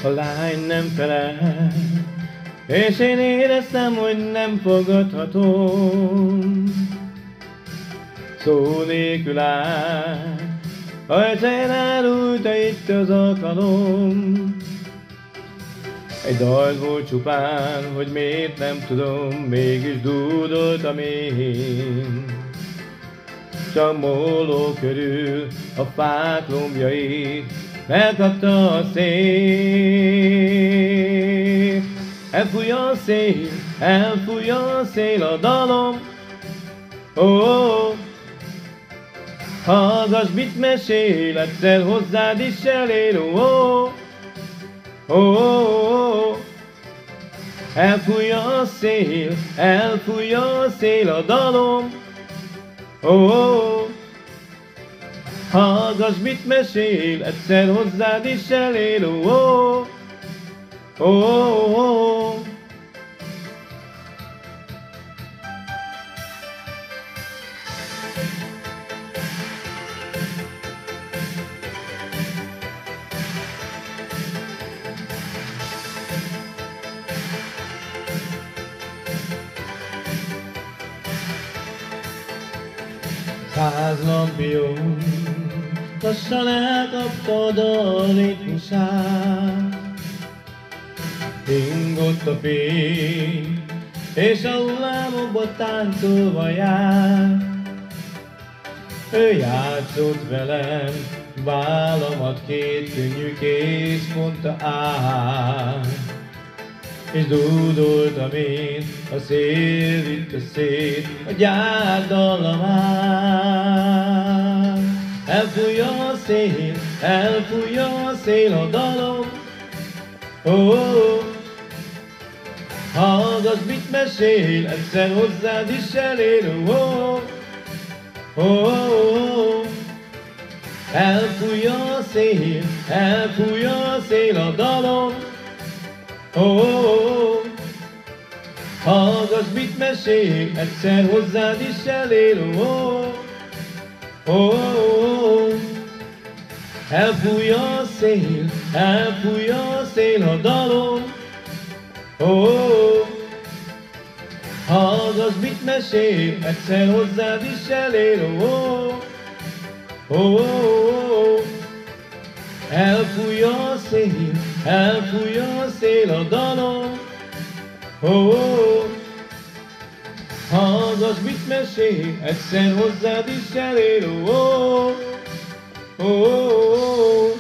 A lány nem felel, és én éreztem, hogy nem fogadhatom. Szó nélkül áll, ajtaján árulta itt az alkalom. Egy dal volt csupán, hogy miért nem tudom, mégis dúdoltam én. Csak móló körül a fák lombjait megkapta a szél. Elfúj a szél, elfúj a szél a dalom. Oh, hallgass, mit mesél, egyszer hozzád is elér. Oh, oh, oh, elfúj a szél, elfúj a szél a dalom. Oh, hallgass, mit mesél, egyszer hozzád is elér. Oh, oh, oh. Száz lampion, lassan elkaptad a ritmusát. Ingott a fény, és a hullámokba táncolva jár. Ő játszott velem, vállamat két könnyű kéz mondta át. És dúdoltam én, a szél vitte szét a gyár dallamát. Elfúj a szél, elfúj a szél a dalom. Oh, hallgass, mit mesél, egyszer hozzád is elér. Oh, oh, oh, elfúj a szél, elfúj a szél a dalom. Oh, hallgass, mit mesél, egyszer hozzád is elér. Oh, oh, elfúj a szél, elfúj a szél a dalom. Oh, hallgass, mit mesél, egyszer hozzád is elér. Oh, oh, elfúj a szél, elfúj a szél a dalom. Oh, hallgass, mit mesél, egyszer hozzád is elér. Oh, oh, oh.